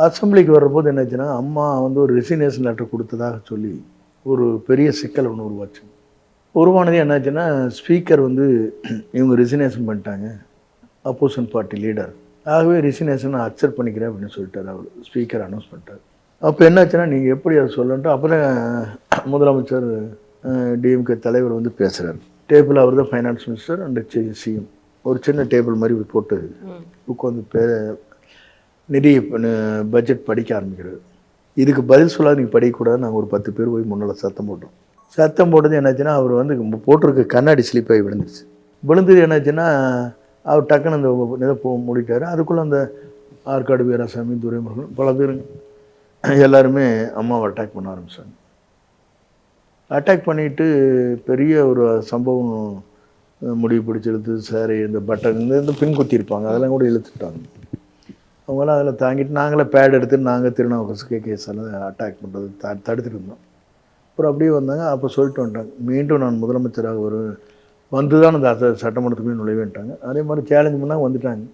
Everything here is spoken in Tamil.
அசெம்பிளிக்கு வர்றபோது என்னாச்சுன்னா, அம்மா வந்து ஒரு ரெசிக்னேஷன் லெட்டர் குடுத்ததாக சொல்லி, ஒரு பெரிய சிக்கல் ஒண்ணு உருவாச்சு. உருவானது என்னாச்சுன்னா, ஸ்பீக்கர் வந்து இவங்க ரெசிக்னேஷன் பண்ணிட்டாங்க. Opposition party leader. ஆகவே ரெசிக்னேஷன அக்செப்ட் பண்ணிக்கிறேன் அப்படின்னு சொல்லிட்டாரு அவரு. ஸ்பீக்கர் அனௌன்ஸ் பண்ணிட்டாரு. அப்ப என்னாச்சுன்னா, நீங்க எப்படி அத சொல்லன்ட்டு அப்பதான் முதலமைச்சர் டிஎம்கே தலைவர் வந்து பேசுறாரு. டேபிள் அவர் தான் ஃபைனான்ஸ் மினிஸ்டர் அண்ட் சிஎம். ஒரு சின்ன டேபிள் மாரி போட்டு உட்காந்து நிதி பட்ஜெட் படிக்க ஆரம்பிக்கிறாரு. இதுக்கு பதில் சொல்லாத நீங்க படிக்கக்கூடாதுன்னு நாங்கள் ஒரு 10 பேர் போய் முன்னால் சத்தம் போட்டோம். சத்தம் போட்டது என்னாச்சுன்னா, அவர் வந்து போட்டிருக்க கண்ணாடி ஸ்லிப் ஆகி விழுந்துருச்சு. விழுந்தது என்னாச்சுன்னா, அவர் டக்குன்னு அந்த இதை மூடிட்டார். அதுக்குள்ளே அந்த ஆற்காடு வீராசாமி, துரைமுருகன் பல பேர் எல்லாருமே அம்மாவை அட்டாக் பண்ண ஆரம்பித்தாங்க. அட்டாக் பண்ணிவிட்டு பெரிய ஒரு சம்பவம் முடிவு பிடிச்சி இழுத்து சாரி இந்த பட்டன் இந்த பின் குத்திருப்பாங்க அதெல்லாம் கூட இழுத்துட்டாங்க. அவங்களாம் அதில் தாங்கிட்டு நாங்களே பேட் எடுத்து நாங்கள் திருநாவுக்கரசு கேஸ் எல்லாம் அட்டாக் பண்ணுறது தடுத்துட்டு இருந்தோம். அப்புறம் அப்படியே வந்தாங்க. அப்போ சொல்லிட்டு வந்துட்டாங்க, மீண்டும் நான் முதலமைச்சராக வந்து தான் அந்த சட்டமன்றத்துக்குள்ளே நுழைவேன்ட்டாங்க. அதே மாதிரி சேலஞ்ச் பண்ணால் வந்துட்டாங்க.